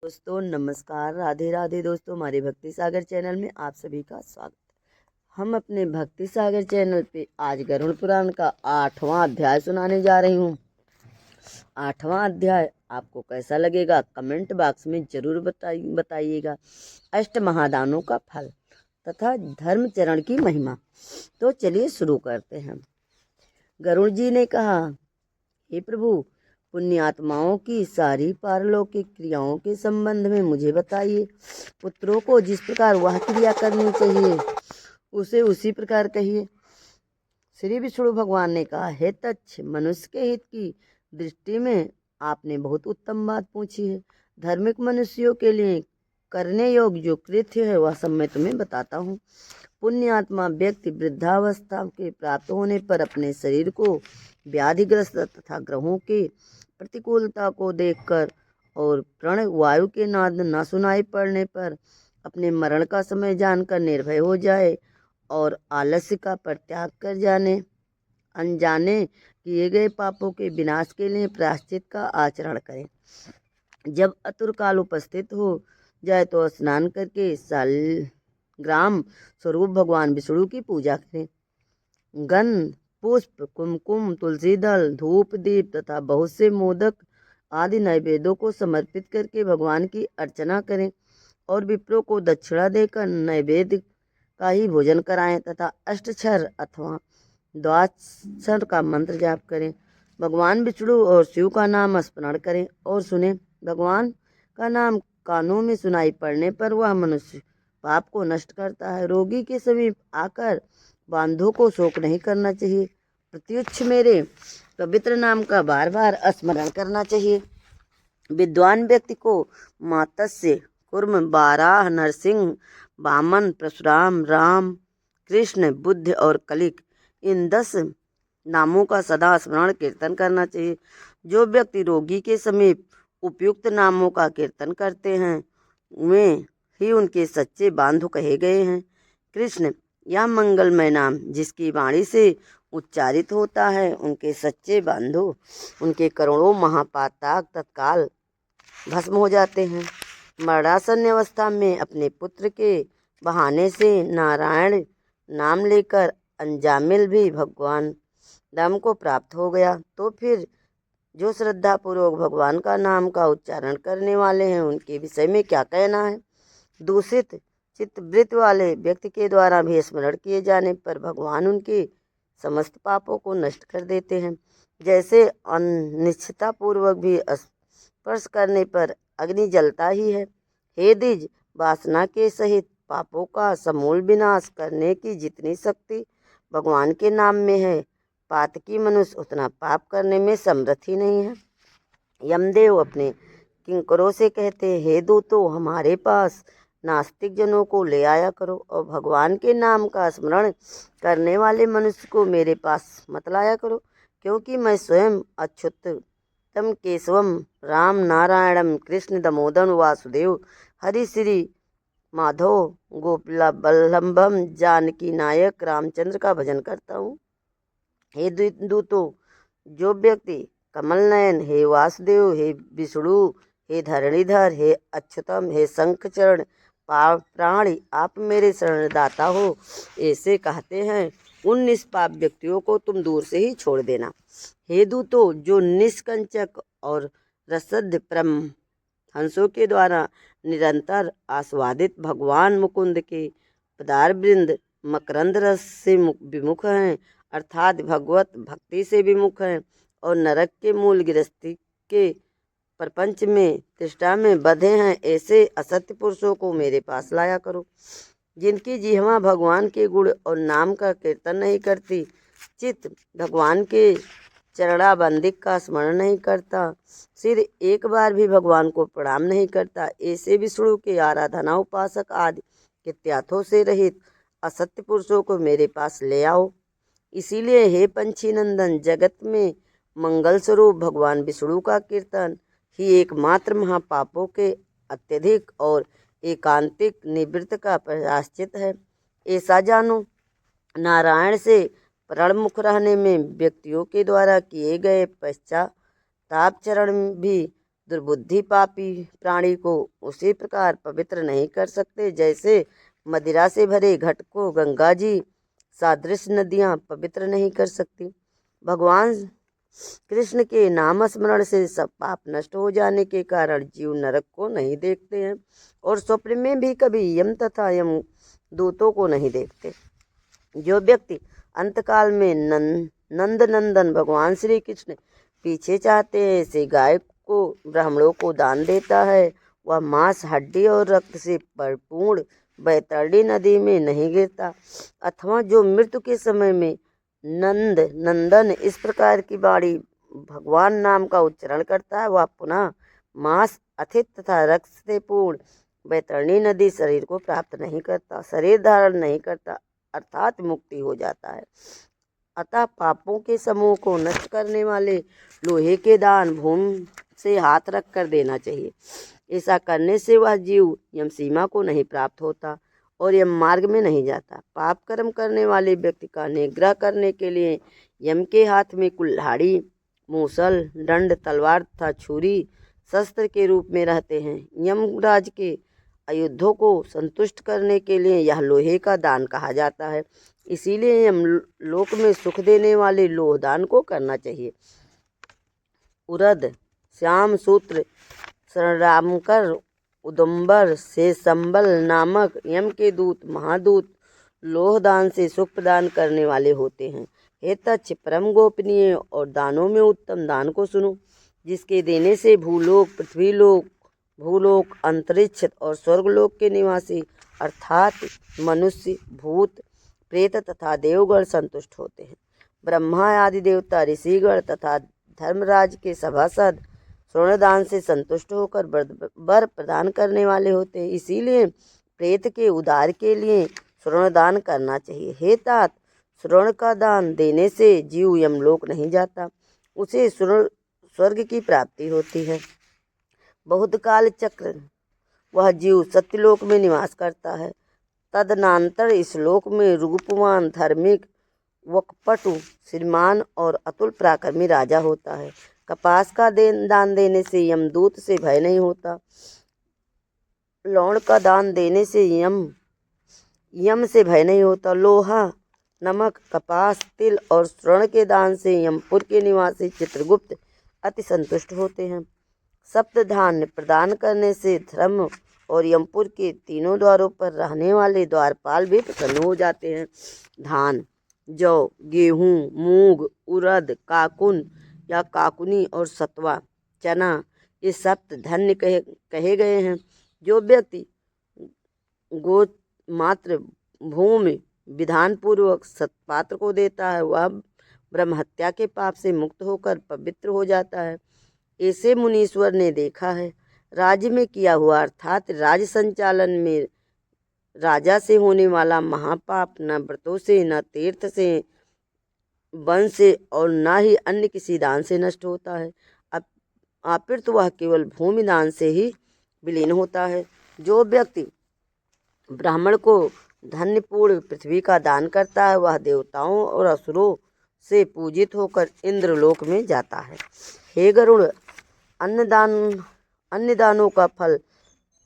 दोस्तों नमस्कार, राधे राधे। दोस्तों हमारे भक्ति सागर चैनल में आप सभी का स्वागत। हम अपने भक्ति सागर चैनल पे आज गरुड़ पुराण का 8वां अध्याय सुनाने जा रही हूँ। 8वां अध्याय आपको कैसा लगेगा कमेंट बॉक्स में जरूर बताइएगा। अष्ट महादानों का फल तथा धर्मचरण की महिमा। तो चलिए शुरू करते हैं। गरुड़ जी ने कहा, हे प्रभु, पुण्यात्माओं की सारी पारलौकिक क्रियाओं के संबंध में मुझे बताइए। पुत्रों को जिस प्रकार वह क्रिया करनी चाहिए उसे उसी प्रकार कहिए। श्री विष्णु भगवान ने कहा, हे तच्छ, मनुष्य के हित की दृष्टि में आपने बहुत उत्तम बात पूछी है। धार्मिक मनुष्यों के लिए करने योग्य जो कृत्य है वह सब मैं तुम्हें बताता हूँ। पुण्यात्मा व्यक्ति वृद्धावस्था के प्राप्त होने पर अपने शरीर को व्याधिग्रस्त तथा ग्रहों के प्रतिकूलता को देखकर और प्रण वायु के नाद न सुनाई पड़ने पर अपने मरण का समय जानकर निर्भय हो जाए और आलस्य का परित्याग कर जाने अनजाने किए गए पापों के विनाश के लिए प्रायश्चित का आचरण करें। जब अतुर काल उपस्थित हो जाए तो स्नान करके सालग्राम स्वरूप भगवान विष्णु की पूजा करें। गंध, पुष्प, कुमकुम, तुलसी दल, धूप, दीप तथा बहुत से मोदक आदि नैवेद्यों को समर्पित करके भगवान की अर्चना करें और विप्रों को दक्षिणा देकर नैवेद्य का ही भोजन कराएं तथा अष्टक्षर अथवा द्वादशाक्षर का मंत्र जाप करें। भगवान विष्णु और शिव का नाम स्मरण करें और सुने। भगवान का नाम कानों में सुनाई पड़ने पर वह मनुष्य पाप को नष्ट करता है। रोगी के समीप आकर बांधों को शोक नहीं करना चाहिए। प्रत्युच्छ मेरे पवित्र नाम का बार बार स्मरण करना चाहिए। विद्वान व्यक्ति को मात्स्य, कूर्म, बाराह, नरसिंह, वामन, परशुराम, राम, कृष्ण, बुद्ध और कलिक इन 10 नामों का सदा स्मरण कीर्तन करना चाहिए। जो व्यक्ति रोगी के समीप उपयुक्त नामों का कीर्तन करते हैं वे ही उनके सच्चे बांधु कहे गए हैं। कृष्ण, यह मंगलमय नाम जिसकी वाणी से उच्चारित होता है उनके सच्चे बांधु, उनके करोड़ों महापातक तत्काल भस्म हो जाते हैं। मरणासन्न अवस्था में अपने पुत्र के बहाने से नारायण नाम लेकर अंजामिल भी भगवान राम को प्राप्त हो गया। तो फिर जो श्रद्धा पूर्वक भगवान का नाम का उच्चारण करने वाले हैं उनके विषय में क्या कहना है। दूषित चित्तवृत्त वाले व्यक्ति के द्वारा भी स्मरण किए जाने पर भगवान उनके समस्त पापों को नष्ट कर देते हैं। जैसे अनिश्चितता पूर्वक भी स्पर्श करने पर अग्नि जलता ही है। हे द्विज, वासना के सहित पापों का समूल विनाश करने की जितनी शक्ति भगवान के नाम में है, पातकी मनुष्य उतना पाप करने में समर्थ ही नहीं है। यमदेव अपने किंकरों से कहते, हे दूतों, हमारे पास नास्तिक जनों को ले आया करो और भगवान के नाम का स्मरण करने वाले मनुष्य को मेरे पास मत लाया करो, क्योंकि मैं स्वयं अच्युतम केशवम राम नारायणम कृष्ण दामोदर वासुदेव हरि श्री माधव गोपाल बल्लभम जानकी नायक रामचंद्र का भजन करता हूँ। हे दूतों, जो व्यक्ति कमल नयन, हे वासुदेव, हे विष्णु, हे धरणीधर, हे अच्युतम, हे शंखचरण प्राणी, आप मेरे शरणदाता हो, ऐसे कहते हैं उन निष्पाप व्यक्तियों को तुम दूर से ही छोड़ देना। हे दूतों, जो निष्कंचक और रसद परम हंसों के द्वारा निरंतर आस्वादित भगवान मुकुंद के पदारवृंद मकरंद रस से विमुख हैं, अर्थात भगवत भक्ति से विमुख हैं और नरक के मूल गृहस्थी के प्रपंच में तृष्णा में बंधे हैं, ऐसे असत्य पुरुषों को मेरे पास लाया करो। जिनकी जिह्वा भगवान के गुण और नाम का कीर्तन नहीं करती, चित्त भगवान के चरणाबंदिक का स्मरण नहीं करता, सिर एक बार भी भगवान को प्रणाम नहीं करता, ऐसे विष्णु के आराधना उपासक आदि कित्यार्थों से रहित असत्य पुरुषों को मेरे पास ले आओ। इसीलिए हे पंछी नंदन, जगत में मंगल स्वरूप भगवान विष्णु का कीर्तन ही एकमात्र महापापों के अत्यधिक और एकांतिक निवृत्त का प्रायश्चित है, ऐसा जानो। नारायण से प्रणमुख रहने में व्यक्तियों के द्वारा किए गए पश्चाताप चरण भी दुर्बुद्धि पापी प्राणी को उसी प्रकार पवित्र नहीं कर सकते जैसे मदिरा से भरे घट को गंगा जी सादृश नदियाँ पवित्र नहीं कर सकती। भगवान कृष्ण के नाम स्मरण से सब पाप नष्ट हो जाने के कारण जीव नरक को नहीं देखते हैं और स्वप्न में भी कभी यम तथा यम दूतों को नहीं देखते। जो व्यक्ति अंतकाल में नंद नंदन भगवान श्री कृष्ण पीछे चाहते हैं ऐसे गाय को ब्राह्मणों को दान देता है, वह मांस हड्डी और रक्त से परिपूर्ण बैतरणी नदी में नहीं गिरता। अथवा जो मृत्यु के समय में नंद नंदन इस प्रकार की वाणी भगवान नाम का उच्चारण करता है, वह पुनः मांस अथित तथा रक्त से पूर्ण बैतरणी नदी शरीर को प्राप्त नहीं करता, शरीर धारण नहीं करता, अर्थात मुक्ति हो जाता है। अतः पापों के समूह को नष्ट करने वाले लोहे के दान भूमि से हाथ रख कर देना चाहिए। ऐसा करने से वह जीव यम सीमा को नहीं प्राप्त होता और यम मार्ग में नहीं जाता। पाप कर्म करने वाले व्यक्ति का निग्रह करने के लिए यम के हाथ में कुल्हाड़ी, मूसल, दंड, तलवार तथा छुरी शस्त्र के रूप में रहते हैं। यमराज के अयोध्या को संतुष्ट करने के लिए यह लोहे का दान कहा जाता है। इसीलिए यम लोक में सुख देने वाले लोह दान को करना चाहिए। उरद, श्याम सूत्र, शरणरामकर, उदुम्बर से संबल नामक यम के दूत महादूत लोह दान से सुख प्रदान करने वाले होते हैं। हे तच्छ, परम गोपनीय और दानों में उत्तम दान को सुनो, जिसके देने से भूलोक, पृथ्वीलोक, भूलोक, अंतरिक्ष और स्वर्गलोक के निवासी अर्थात मनुष्य, भूत, प्रेत तथा देवगण संतुष्ट होते हैं। ब्रह्मा आदि देवता, ऋषिगण तथा धर्मराज के सभासद स्वर्णदान से संतुष्ट होकर वर प्रदान करने वाले होते हैं। इसीलिए प्रेत के उद्धार के लिए स्वर्णदान करना चाहिए। हे तात, स्वर्ण का दान देने से जीव यमलोक नहीं जाता, उसे स्वर्ग की प्राप्ति होती है। बहुत काल चक्र वह जीव सत्यलोक में निवास करता है। तदनांतर इस लोक में रूपवान, धार्मिक, वकपटु, श्रीमान और अतुल पराक्रमी राजा होता है। कपास का दान देने से यमदूत से भय नहीं होता। लौण का दान देने से यम से भय नहीं होता। लोहा, नमक, कपास, तिल और स्वर्ण के दान से यमपुर के निवासी चित्रगुप्त अति संतुष्ट होते हैं। सप्त धान्य प्रदान करने से धर्म और यमपुर के तीनों द्वारों पर रहने वाले द्वारपाल भी प्रसन्न हो जाते हैं। धान, जौ, गेहूँ, मूंग, उड़द, काकुन या काकुनी और सतवा, चना ये सप्त धन्य कहे गए हैं। जो व्यक्ति गोमात्र भूमि विधान पूर्वक सत्पात्र को देता है, वह ब्रह्महत्या के पाप से मुक्त होकर पवित्र हो जाता है। ऐसे मुनीश्वर ने देखा है। राज्य में किया हुआ अर्थात राज संचालन में राजा से होने वाला महापाप न व्रतों से, न तीर्थ से, वन से और न ही अन्य किसी दान से नष्ट होता है। अपितु वह केवल भूमि दान से ही विलीन होता है। जो व्यक्ति ब्राह्मण को धन्यपूर्ण पृथ्वी का दान करता है, वह देवताओं और असुरों से पूजित होकर इंद्रलोक में जाता है। हे गरुड़, अन्य दानों का फल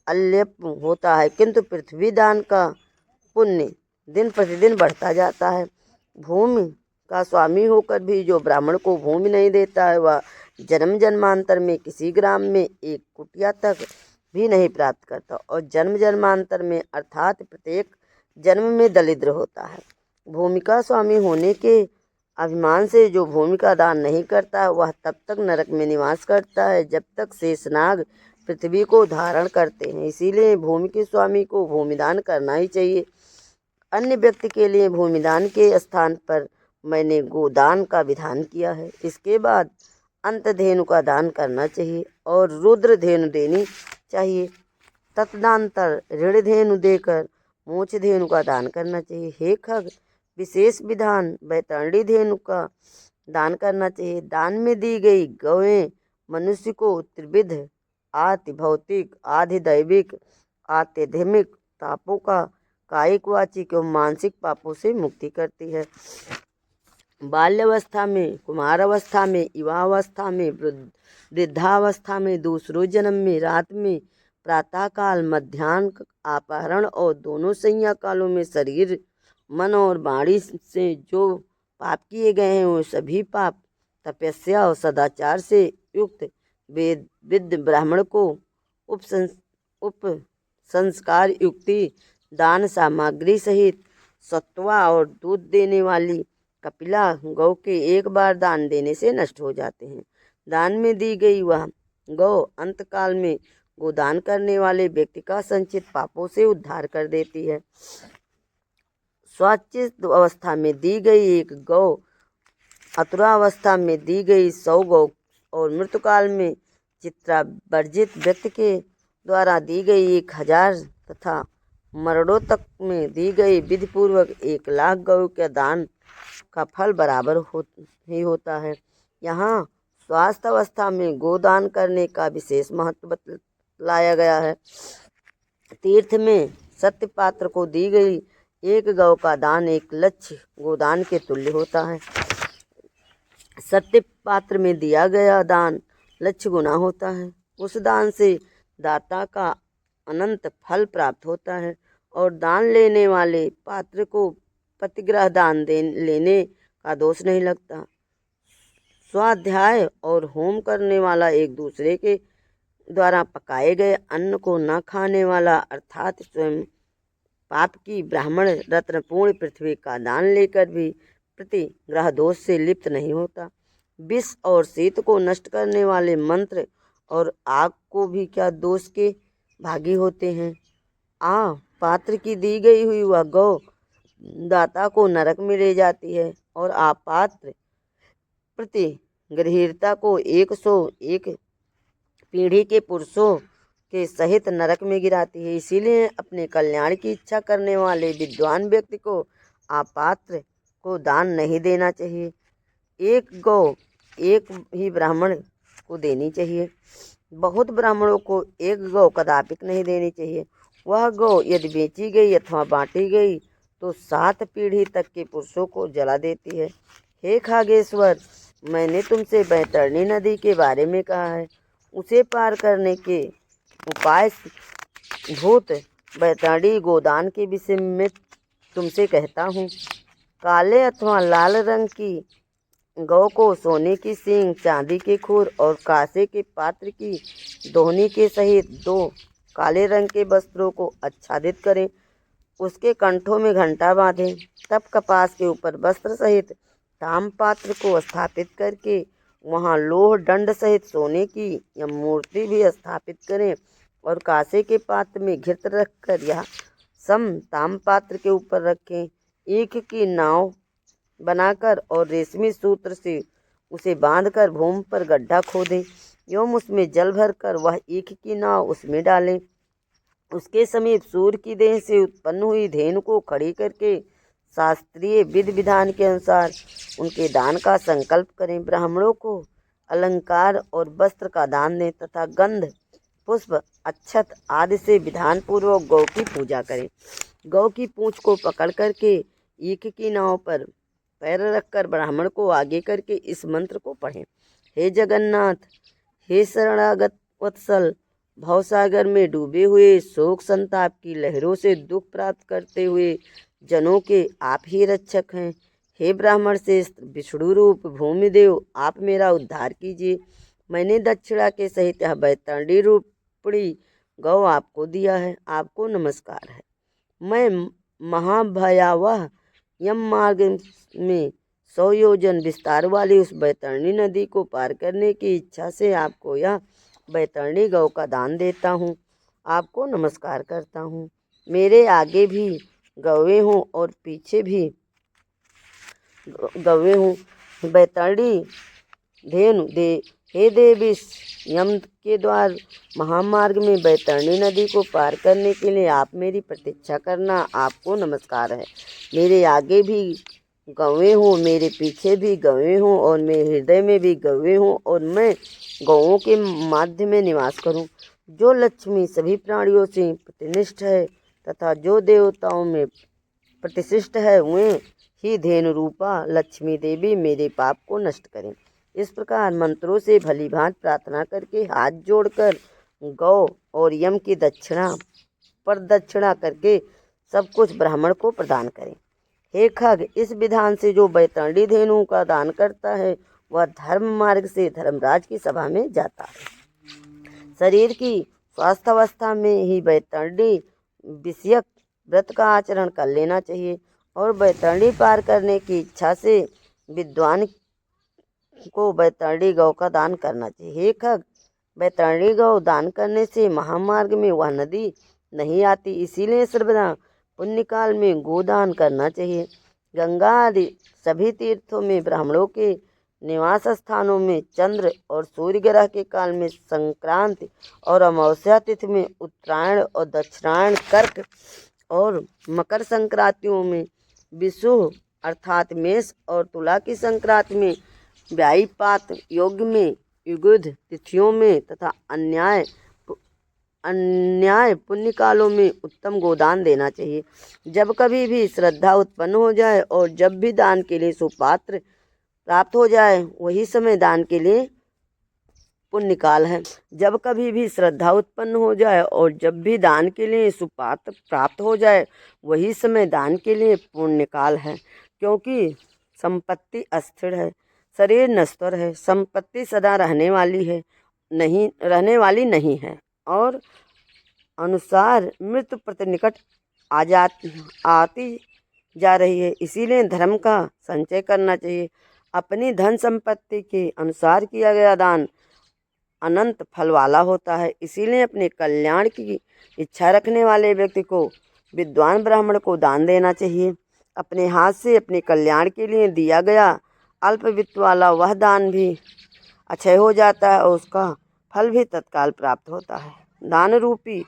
अल्प होता है, किंतु पृथ्वी दान का पुण्य दिन प्रतिदिन बढ़ता जाता है। भूमि का स्वामी होकर भी जो ब्राह्मण को भूमि नहीं देता है, वह जन्म जन्मांतर में किसी ग्राम में एक कुटिया तक भी नहीं प्राप्त करता और जन्म जन्मांतर में अर्थात प्रत्येक जन्म में दरिद्र होता है। भूमि का स्वामी होने के अभिमान से जो भूमि का दान नहीं करता है, वह तब तक नरक में निवास करता है जब तक शेषनाग पृथ्वी को धारण करते हैं। इसीलिए भूमि के स्वामी को भूमिदान करना ही चाहिए। अन्य व्यक्ति के लिए भूमिदान के स्थान पर मैंने गोदान का विधान किया है। इसके बाद अंतधेनु का दान करना चाहिए और रुद्र धेनु देनी चाहिए। तदनंतर ऋण धेनु देकर मोक्ष धेनु का दान करना चाहिए। हे खग, विशेष विधान बैतरणी धेनु का दान करना चाहिए। दान में दी गई गौएं मनुष्य को त्रिविध आति भौतिक, आधि दैविक, आध्यात्मिक तापों का कायिक, वाचिक एवं मानसिक पापों से मुक्ति करती है। बाल्यावस्था में, कुमारावस्था में, युवावस्था में, वृद्धावस्था में, दूसरों जन्म में, रात में, प्रातःकाल, मध्याह्न, अपहरण और दोनों संध्या कालों में शरीर, मन और वाणी से जो पाप किए गए हैं वो सभी पाप तपस्या और सदाचार से युक्त विद्ध ब्राह्मण को उप संस्कार युक्ति दान सामग्री सहित सत्वा और दूध देने वाली कपिला गौ के एक बार दान देने से नष्ट हो जाते हैं। दान में दी गई वह गौ अंतकाल में गोदान करने वाले व्यक्ति का संचित पापों से उद्धार कर देती है। स्वाचित अवस्था में दी गई एक गौ, अतुरावस्था में दी गई 100 गौ और मृत्युकाल में चित्रावर्जित व्यक्ति के द्वारा दी गई 1000 तथा मरणोत्तक में दी गई विधिपूर्वक 1,00,000 गौ के दान का फल बराबर ही होता है। यहाँ स्वास्थ्य अवस्था में गोदान करने का विशेष महत्व बतलाया गया है। तीर्थ में सत्य पात्र को दी गई एक गौ का दान 1,00,000 गोदान के तुल्य होता है। सत्य पात्र में दिया गया दान 1,00,000 गुना होता है। उस दान से दाता का अनंत फल प्राप्त होता है और दान लेने वाले पात्र को प्रतिग्रह दान लेने का दोष नहीं लगता। स्वाध्याय और होम करने वाला एक दूसरे के द्वारा पकाए गए अन्न को न खाने वाला अर्थात स्वयं पाप की ब्राह्मण रत्नपूर्ण पृथ्वी का दान लेकर भी प्रतिग्रह दोष से लिप्त नहीं होता। विष और शीत को नष्ट करने वाले मंत्र और आग को भी क्या दोष के भागी होते हैं। पात्र की दी गई हुई वह गौ दाता को नरक में ले जाती है और आपात्र प्रतिगृहीता को 101 पीढ़ी के पुरुषों के सहित नरक में गिराती है। इसीलिए अपने कल्याण की इच्छा करने वाले विद्वान व्यक्ति को आपात्र को दान नहीं देना चाहिए। एक गौ एक ही ब्राह्मण को देनी चाहिए। बहुत ब्राह्मणों को एक गौ कदापि नहीं देनी चाहिए। वह गौ यदि बेची गई अथवा बांटी गई तो 7 पीढ़ी तक के पुरुषों को जला देती है। हे खागेश्वर, मैंने तुमसे बैतरणी नदी के बारे में कहा है। उसे पार करने के उपाय भूत बैतरणी गोदान के विषय में तुमसे कहता हूँ। काले अथवा लाल रंग की गौ को सोने की सींग, चांदी के खुर और कांसे के पात्र की दोहनी के सहित 2 काले रंग के वस्त्रों को आच्छादित करें। उसके कंठों में घंटा बांधें। तब कपास के ऊपर वस्त्र सहित ताम पात्र को स्थापित करके वहाँ लोह दंड सहित सोने की यह मूर्ति भी स्थापित करें और कांसे के पात्र में घृत रखकर यह सम ताम पात्र के ऊपर रखें। ईख की नाव बनाकर और रेशमी सूत्र से उसे बांधकर भूमि पर गड्ढा खोदें एवं उसमें जल भरकर वह ईख की नाव उसमें डालें। उसके समीप सूर्य की देह से उत्पन्न हुई धेनु को खड़ी करके शास्त्रीय विधि विधान के अनुसार उनके दान का संकल्प करें। ब्राह्मणों को अलंकार और वस्त्र का दान दें तथा गंध, पुष्प, अक्षत आदि से विधान पूर्वक गौ की पूजा करें। गौ की पूंछ को पकड़ करके ईख की नाव पर पैर रखकर ब्राह्मण को आगे करके इस मंत्र को पढ़ें। हे जगन्नाथ, हे शरणागत वत्सल, भवसागर में डूबे हुए शोक संताप की लहरों से दुख प्राप्त करते हुए जनों के आप ही रक्षक हैं। हे ब्राह्मण श्रेष्ठ विष्णु रूप भूमिदेव, आप मेरा उद्धार कीजिए। मैंने दक्षिणा के सहित यह बैतरणी रूपणी गौ आपको दिया है। आपको नमस्कार है। मैं महाभयावह यम मार्ग में 100 योजन विस्तार वाली उस बैतरणी नदी को पार करने की इच्छा से आपको यह बैतरणी गौ का दान देता हूँ। आपको नमस्कार करता हूँ। मेरे आगे भी गौवे हूँ और पीछे भी गौवे हूँ। बैतरणी धेनु दे हे देवी, यम के द्वार महामार्ग में बैतरणी नदी को पार करने के लिए आप मेरी प्रतीक्षा करना। आपको नमस्कार है। मेरे आगे भी गौवे हूँ, मेरे पीछे भी गौवे हूँ और मेरे हृदय में भी गौवे हूँ और मैं गौओं के माध्य में निवास करूँ। जो लक्ष्मी सभी प्राणियों से प्रतिनिष्ठ है तथा जो देवताओं में प्रतिष्ठित है वे ही धेनु रूपा लक्ष्मी देवी मेरे पाप को नष्ट करें। इस प्रकार मंत्रों से भली भांति प्रार्थना करके हाथ जोड़कर गौ और यम की प्रदक्षिणा करके सब कुछ ब्राह्मण को प्रदान करें। हे खग, इस विधान से जो बैतरणी धेनु का दान करता है वह धर्म मार्ग से धर्मराज की सभा में जाता है। शरीर की स्वास्थ्यावस्था में ही बैतरणी विषयक व्रत का आचरण कर लेना चाहिए और बैतरणी पार करने की इच्छा से विद्वान को बैतरणी गौ का दान करना चाहिए। हे खग, बैतरणी गौ दान करने से महामार्ग में वह नदी नहीं आती, इसीलिए सर्वदा पुण्यकाल में गोदान करना चाहिए। गंगा आदि सभी तीर्थों में ब्राह्मणों के निवास स्थानों में चंद्र और सूर्य ग्रह के काल में संक्रांति और अमावस्या तिथि में उत्तरायण और दक्षिणायण कर्क और मकर संक्रांतियों में विषुव अर्थात मेष और तुला की संक्रांति में व्यायपात योग में युगुध तिथियों में तथा अन्याय पुण्य कालों में उत्तम गोदान देना चाहिए। जब कभी भी श्रद्धा उत्पन्न हो जाए और जब भी दान के लिए सुपात्र प्राप्त हो जाए वही समय दान के लिए पुण्य काल है। जब कभी भी श्रद्धा उत्पन्न हो जाए और जब भी दान के लिए सुपात्र प्राप्त हो जाए वही समय दान के लिए पुण्य काल है, क्योंकि संपत्ति अस्थिर है, शरीर नश्वर है, संपत्ति सदा रहने वाली नहीं है और अनुसार मृत्यु प्रति निकट आती जा रही है। इसीलिए धर्म का संचय करना चाहिए। अपनी धन संपत्ति के अनुसार किया गया दान अनंत फल वाला होता है। इसीलिए अपने कल्याण की इच्छा रखने वाले व्यक्ति को विद्वान ब्राह्मण को दान देना चाहिए। अपने हाथ से अपने कल्याण के लिए दिया गया अल्प वित्त वाला वह दान भी अक्षय हो जाता है और उसका फल भी तत्काल प्राप्त होता है। दान रूपी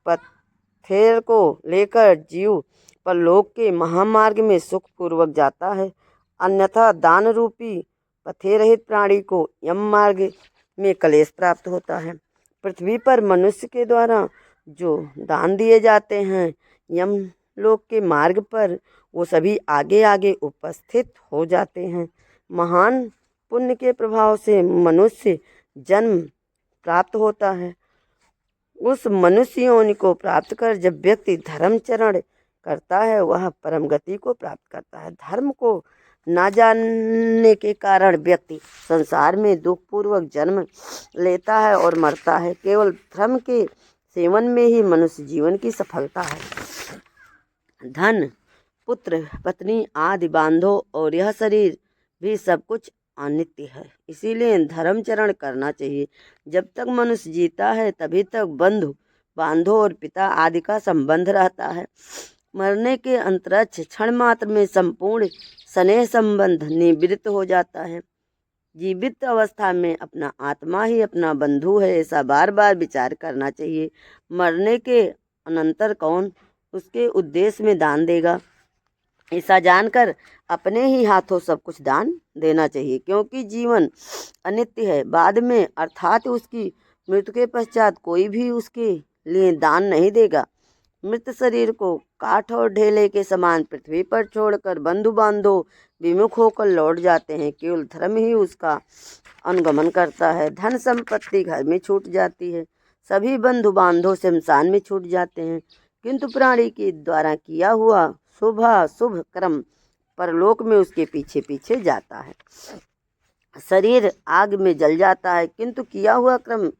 पत्थर को लेकर जीव परलोक के महामार्ग में सुख पूर्वक जाता है, अन्यथा दान रूपी पत्थर रहित प्राणी को यम मार्ग में क्लेश प्राप्त होता है। पृथ्वी पर मनुष्य के द्वारा जो दान दिए जाते हैं यम लोक के मार्ग पर वो सभी आगे आगे उपस्थित हो जाते हैं। महान पुण्य के प्रभाव से मनुष्य जन्म प्राप्त होता है। उस मनुष्य योनि को प्राप्त कर जब व्यक्ति धर्मचरण करता है वह परम गति को प्राप्त करता है। धर्म को ना जानने के कारण व्यक्ति संसार में दुखपूर्वक जन्म लेता है और मरता है। केवल धर्म के सेवन में ही मनुष्य जीवन की सफलता है। धन, पुत्र, पत्नी आदि बांधो और यह शरीर भी सब कुछ अनित्य है, इसीलिए धर्मचरण करना चाहिए। जब तक मनुष्य जीता है तभी तक बंधु बांधो और पिता आदि का संबंध रहता है। मरने के अंतरिक्ष क्षण मात्र में संपूर्ण स्नेह संबंध निवृत्त हो जाता है। जीवित अवस्था में अपना आत्मा ही अपना बंधु है, ऐसा बार बार विचार करना चाहिए। मरने के अनंतर कौन उसके उद्देश्य में दान देगा, ऐसा जानकर अपने ही हाथों सब कुछ दान देना चाहिए, क्योंकि जीवन अनित्य है। बाद में अर्थात उसकी मृत्यु के पश्चात कोई भी उसके लिए दान नहीं देगा। मृत शरीर को काठ और ढेले के समान पृथ्वी पर छोड़कर बंधु बांधो विमुख होकर लौट जाते हैं। केवल धर्म ही उसका अनुगमन करता है। धन संपत्ति घर में छूट जाती है, सभी बंधु बांधो शमशान में छूट जाते हैं, किंतु प्राणी के द्वारा किया हुआ शुभ कर्म परलोक में उसके पीछे पीछे जाता है। शरीर आग में जल जाता है किंतु किया हुआ कर्म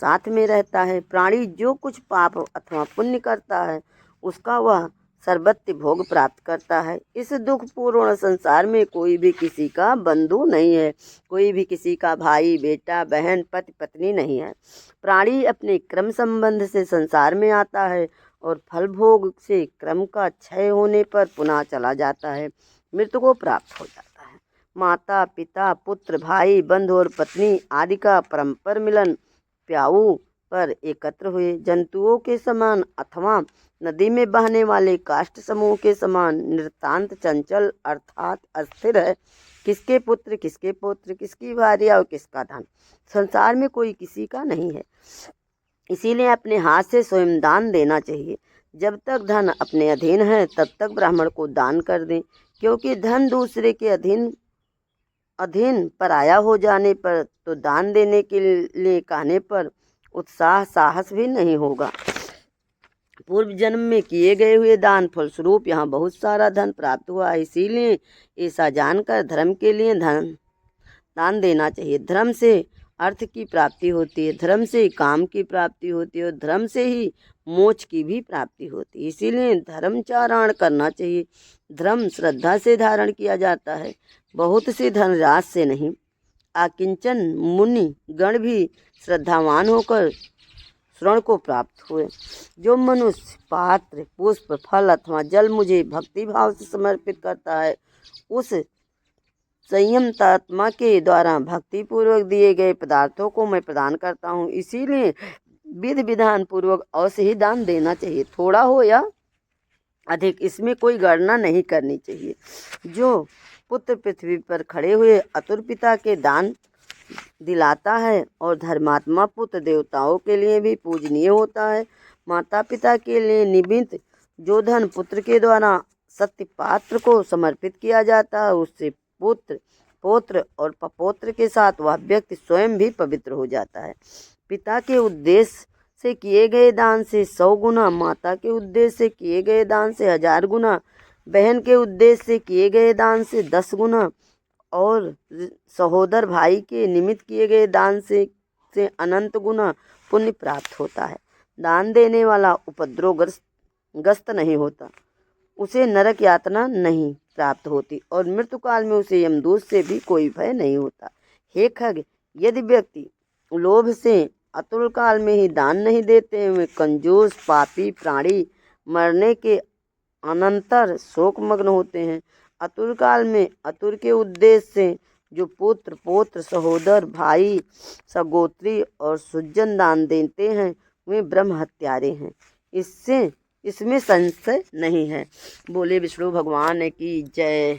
साथ में रहता है। प्राणी जो कुछ पाप अथवा पुण्य करता है उसका वह सर्वत्र भोग प्राप्त करता है। इस दुखपूर्ण संसार में कोई भी किसी का बंधु नहीं है, कोई भी किसी का भाई बेटा बहन पति पत्नी नहीं है। प्राणी अपने क्रम संबंध से संसार में आता है और फल भोग से क्रम का क्षय होने पर पुनः चला जाता है, मृत्यु को प्राप्त हो जाता है। माता पिता पुत्र भाई बंधु और पत्नी आदि का परस्पर मिलन प्याऊ पर एकत्र हुए जंतुओं के समान अथवा नदी में बहने वाले काष्ठ समूह के समान नितांत चंचल अर्थात अस्थिर है। किसके पुत्र किसके पौत्र, किसकी भार्या और किसका धन, संसार में कोई किसी का नहीं है। इसीलिए अपने हाथ से स्वयं दान देना चाहिए। जब तक धन अपने अधीन है तब तक ब्राह्मण को दान कर दें, क्योंकि धन दूसरे के अधीन पराया हो जाने पर तो दान देने के लिए कहने पर उत्साह साहस भी नहीं होगा। पूर्व जन्म में किए गए हुए दान फलस्वरूप यहाँ बहुत सारा धन प्राप्त हुआ, इसीलिए ऐसा जानकर धर्म के लिए दान देना चाहिए। धर्म से अर्थ की प्राप्ति होती है, धर्म से काम की प्राप्ति होती है और धर्म से ही मोक्ष की भी प्राप्ति होती है। इसीलिए धर्मचारण करना चाहिए। धर्म श्रद्धा से धारण किया जाता है, बहुत से धनराज से नहीं। आकिंचन मुनि गण भी श्रद्धावान होकर श्रवण को प्राप्त हुए। जो मनुष्य पात्र पुष्प फल अथवा जल मुझे भक्ति भाव से समर्पित करता है, उस संयमतात्मा के द्वारा भक्ति पूर्वक दिए गए पदार्थों को मैं प्रदान करता हूँ। इसीलिए विधि विधान पूर्वक अवश्य ही दान देना चाहिए, थोड़ा हो या अधिक, इसमें कोई गणना नहीं करनी चाहिए। जो पुत्र पृथ्वी पर खड़े हुए अतुर पिता के दान दिलाता है और धर्मात्मा पुत्र देवताओं के लिए भी पूजनीय होता है। माता पिता के लिए निमित्त जो धन पुत्र के द्वारा सत्य पात्र को समर्पित किया जाता है, उससे पुत्र पौत्र और पपौत्र के साथ वह व्यक्ति स्वयं भी पवित्र हो जाता है। पिता के उद्देश्य से किए गए दान से 100 गुना, माता के उद्देश्य से किए गए दान से 1000 गुना, बहन के उद्देश्य से किए गए दान से 10 गुना और सहोदर भाई के निमित्त किए गए दान से अनंत गुना पुण्य प्राप्त होता है। दान देने वाला उपद्रवग्रस्त नहीं होता, उसे नरक यातना नहीं प्राप्त होती और मृत्यु काल में उसे यमदूत से भी कोई भय नहीं होता। हे खग, यदि व्यक्ति लोभ से अतुल काल में ही दान नहीं देते हुए कंजूस पापी प्राणी मरने के अनंतर शोकमग्न होते हैं। अतुल काल में अतुर के उद्देश्य से जो पुत्र पौत्र सहोदर भाई सगोत्री और सुजन दान देते हैं, वे ब्रह्म हत्यारे हैं, इसमें संशय नहीं है। बोले विष्णु भगवान की जय।